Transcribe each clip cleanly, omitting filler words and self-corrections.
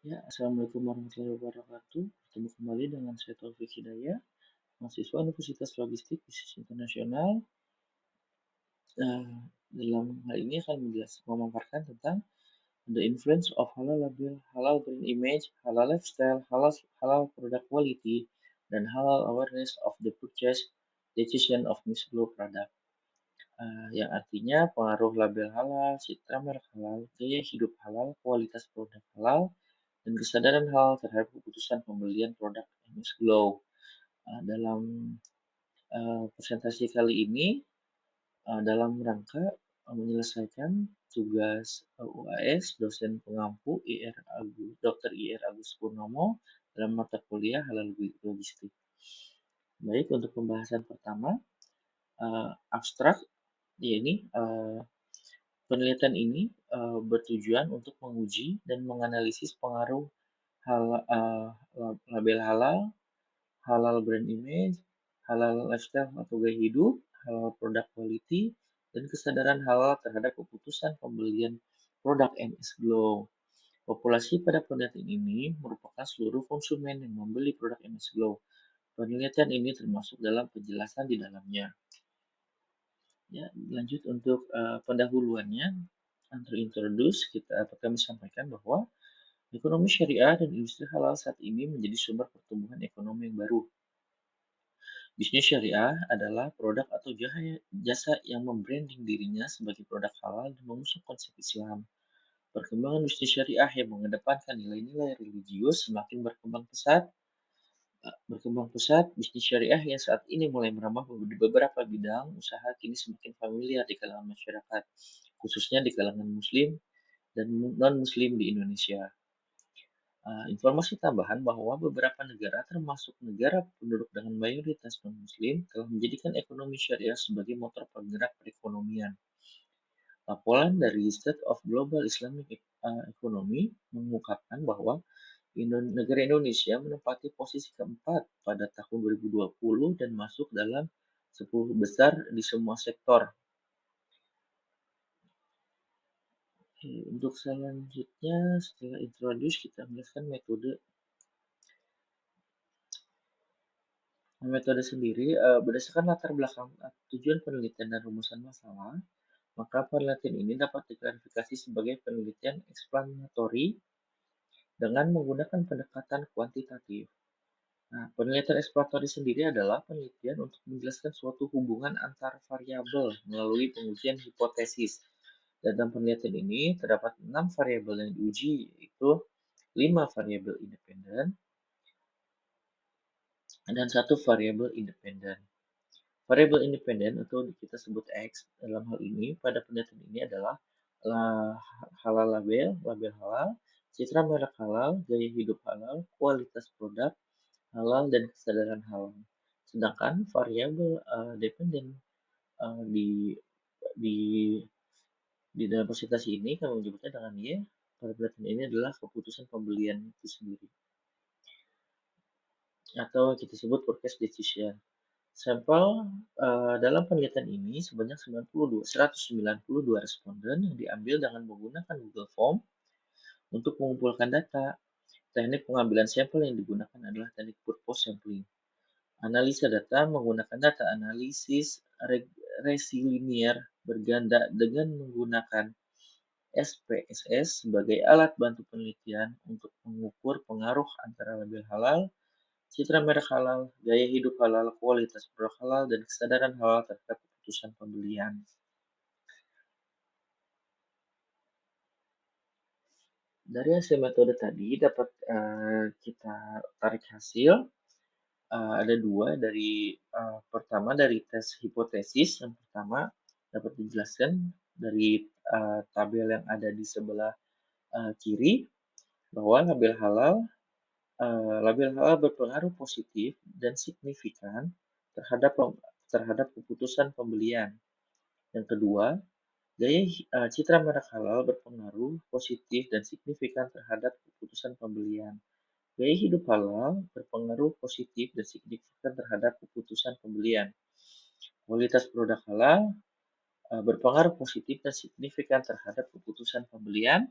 Ya, Assalamualaikum warahmatullahi wabarakatuh. Bertemu kembali dengan saya Taufik Hidayah, mahasiswa Universitas Logistik Bisnis Internasional. Dalam hal ini akan memaparkan tentang the influence of halal label, halal brand image, halal lifestyle, halal product quality, dan halal awareness of the purchase decision of misblow product. Yang artinya pengaruh label halal, citra merek halal, gaya hidup halal, kualitas produk halal, dan kesadaran halal terhadap keputusan pembelian produk MS Glow. Dalam presentasi kali ini, dalam rangka menyelesaikan tugas UAS, dosen pengampu Dr. IR Agus Purnomo dalam mata kuliah halal logistik. Baik, untuk pembahasan pertama, abstrak, ini penelitian ini bertujuan untuk menguji dan menganalisis pengaruh label halal, halal brand image, halal lifestyle atau gaya hidup, halal produk quality, dan kesadaran halal terhadap keputusan pembelian produk MS Glow. Populasi pada penelitian ini merupakan seluruh konsumen yang membeli produk MS Glow. Penelitian ini termasuk dalam penjelasan di dalamnya. Ya, lanjut untuk pendahuluannya, untuk introduce, kami sampaikan bahwa ekonomi syariah dan industri halal saat ini menjadi sumber pertumbuhan ekonomi yang baru. Bisnis syariah adalah produk atau jasa yang membranding dirinya sebagai produk halal dan mengusung konsep Islam. Perkembangan bisnis syariah yang mengedepankan nilai-nilai religius semakin berkembang pesat. Bisnis syariah yang saat ini mulai merambah di beberapa bidang usaha kini semakin familiar di kalangan masyarakat, khususnya di kalangan Muslim dan non-Muslim di Indonesia. Informasi tambahan bahwa beberapa negara, termasuk negara penduduk dengan mayoritas non-Muslim, telah menjadikan ekonomi syariah sebagai motor penggerak perekonomian. Laporan dari State of Global Islamic Economy mengungkapkan bahwa negara Indonesia menempati posisi keempat pada tahun 2020 dan masuk dalam 10 besar di semua sektor. Untuk selanjutnya, setelah introduce, kita menjelaskan metode. Metode sendiri, berdasarkan latar belakang tujuan penelitian dan rumusan masalah, maka penelitian ini dapat diklarifikasi sebagai penelitian eksplanatori dengan menggunakan pendekatan kuantitatif. Nah, penelitian eksploratori sendiri adalah penelitian untuk menjelaskan suatu hubungan antar variabel melalui pengujian hipotesis. Dalam penelitian ini terdapat 6 variabel yang diuji, yaitu 5 variabel independen dan 1 variabel independen. Variabel independen atau kita sebut X dalam hal ini pada penelitian ini adalah halal label halal, citra merek halal, gaya hidup halal, kualitas produk halal, dan kesadaran halal. Sedangkan variabel dependen di di di dalam presentasi ini kami menyebutnya dengan Y. Pada penelitian ini adalah keputusan pembelian itu sendiri, atau kita sebut purchase decision. Sampel dalam penelitian ini sebanyak 192 responden yang diambil dengan menggunakan Google Form untuk mengumpulkan data. Teknik pengambilan sampel yang digunakan adalah teknik purpose sampling. Analisa data menggunakan data analisis resilinier berganda dengan menggunakan SPSS sebagai alat bantu penelitian untuk mengukur pengaruh antara label halal, citra merek halal, gaya hidup halal, kualitas produk halal, dan kesadaran halal terhadap keputusan pembelian. Dari hasil metode tadi dapat kita tarik hasil. Ada dua pertama dari tes hipotesis. Yang pertama dapat dijelaskan dari tabel yang ada di sebelah kiri bahwa label halal berpengaruh positif dan signifikan terhadap keputusan pembelian. Yang kedua, citra merek halal berpengaruh positif dan signifikan terhadap keputusan pembelian. Gaya hidup halal berpengaruh positif dan signifikan terhadap keputusan pembelian. Kualitas produk halal berpengaruh positif dan signifikan terhadap keputusan pembelian.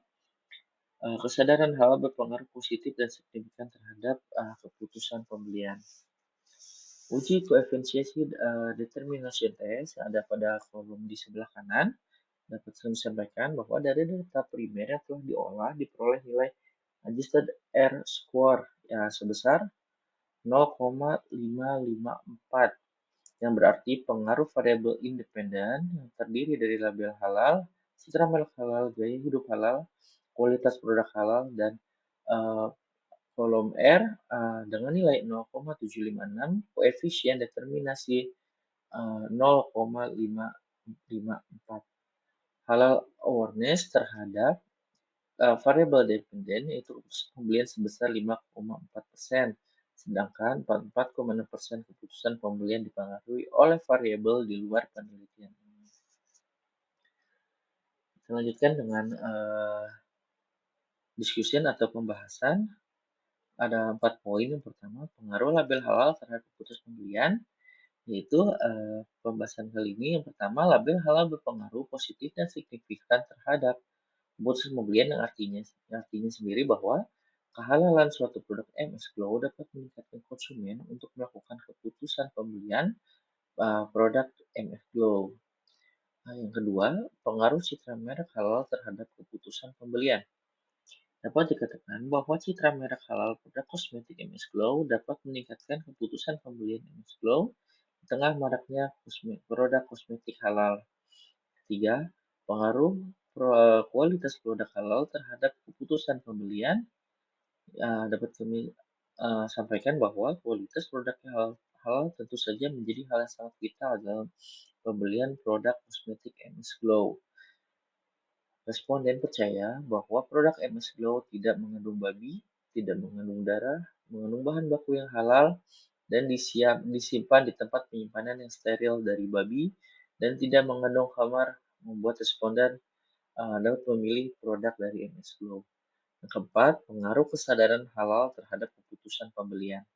Kesadaran halal berpengaruh positif dan signifikan terhadap keputusan pembelian. Uji koefisiensi determination test yang ada pada kolom di sebelah kanan dapat kami sampaikan bahwa dari data primer yang telah diolah diperoleh nilai adjusted R-score ya, sebesar 0,554 yang berarti pengaruh variabel independen yang terdiri dari label halal, citra merek halal, gaya hidup halal, kualitas produk halal, dan uh, kolom R dengan nilai 0,756, koefisien determinasi 0,554. Halal awareness terhadap variabel dependen yaitu pembelian sebesar 5,4%, sedangkan 44,6% keputusan pembelian dipengaruhi oleh variabel di luar penelitian ini. Kita lanjutkan dengan discussion atau pembahasan. Ada 4 poin. Yang pertama, pengaruh label halal terhadap keputusan pembelian, yaitu pembahasan kali ini. Yang pertama, label halal berpengaruh positif dan signifikan terhadap keputusan pembelian yang artinya sendiri bahwa kehalalan suatu produk MS Glow dapat meningkatkan konsumen untuk melakukan keputusan pembelian produk MS Glow. Nah, yang kedua, pengaruh citra merek halal terhadap keputusan pembelian. Dapat dikatakan bahwa citra merek halal produk kosmetik MS Glow dapat meningkatkan keputusan pembelian MS Glow di tengah maraknya produk kosmetik halal. Ketiga, pengaruh kualitas produk halal terhadap keputusan pembelian. Dapat kami sampaikan bahwa kualitas produk halal tentu saja menjadi hal yang sangat vital dalam pembelian produk kosmetik MS Glow. Responden percaya bahwa produk MS Glow tidak mengandung babi, tidak mengandung darah, mengandung bahan baku yang halal, dan disimpan di tempat penyimpanan yang steril dari babi, dan tidak mengandung khamar, membuat responden dapat memilih produk dari MS Glow. Yang keempat, pengaruh kesadaran halal terhadap keputusan pembelian.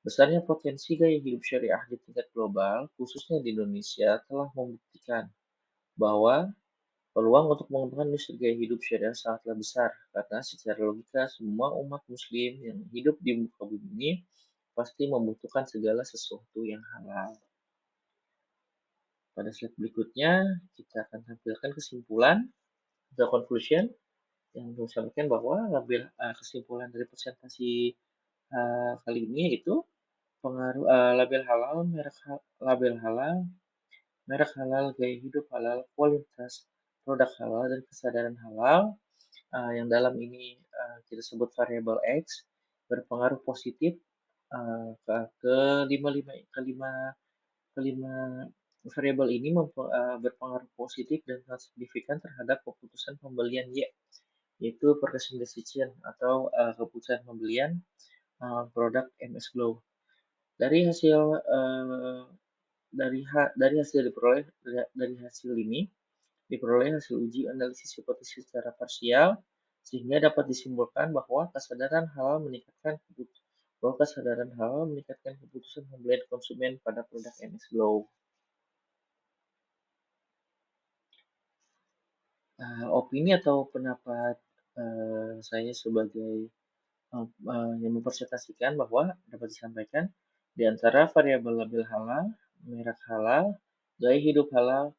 Besarnya potensi gaya hidup syariah di tingkat global, khususnya di Indonesia, telah membuktikan bahwa peluang untuk mengembangkan industri gaya hidup syariah sangatlah besar, karena secara logika semua umat muslim yang hidup di muka bumi ini pasti membutuhkan segala sesuatu yang halal. Pada slide berikutnya, kita akan tampilkan kesimpulan atau conclusion yang sampaikan bahwa kesimpulan dari presentasi kali ini yaitu pengaruh label halal, merek halal, gaya hidup halal, kualitas produk halal, dan kesadaran halal yang dalam ini kita sebut variabel X berpengaruh positif kelima variabel ini berpengaruh positif dan signifikan terhadap keputusan pembelian Y, yaitu purchasing decision atau keputusan pembelian produk MS Glow. Dari hasil ini diperoleh hasil uji analisis hipotesis secara parsial sehingga dapat disimpulkan bahwa kesadaran halal meningkatkan keputusan pembelian konsumen pada produk MS Glow. Opini atau pendapat saya sebagai yang mempresentasikan bahwa dapat disampaikan di antara variabel label halal, merek halal, gaya hidup halal,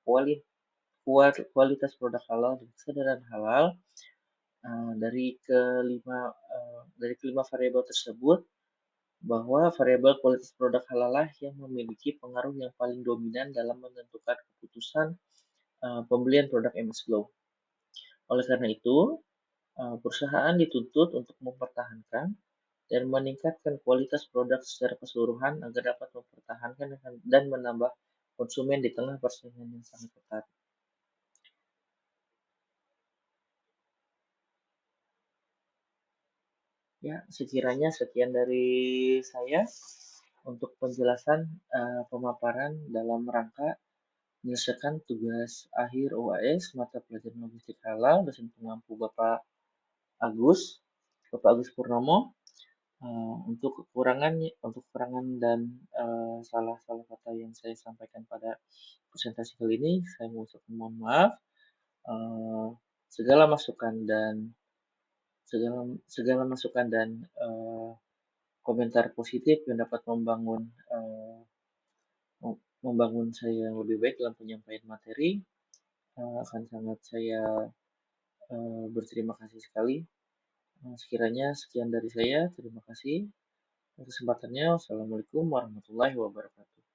kualitas produk halal, dan kesadaran halal. Dari kelima variabel tersebut, bahwa variabel kualitas produk halal lah yang memiliki pengaruh yang paling dominan dalam menentukan keputusan pembelian produk MS Glow. Oleh karena itu, perusahaan dituntut untuk mempertahankan dan meningkatkan kualitas produk secara keseluruhan agar dapat mempertahankan dan menambah konsumen di tengah persaingan yang sangat ketat. Ya, sekiranya sekian dari saya untuk penjelasan pemaparan dalam rangka menyelesaikan tugas akhir UAS mata pelajaran logistik halal dosen pengampu Bapak Agus Purnomo. Untuk kekurangan dan salah kata yang saya sampaikan pada presentasi kali ini, saya mengucapkan mohon maaf. Segala masukan dan segala segala masukan dan komentar positif yang dapat membangun saya yang lebih baik dalam penyampaian materi, akan sangat saya berterima kasih sekali. Sekiranya sekian dari saya, terima kasih. Kesempatannya, wassalamualaikum warahmatullahi wabarakatuh.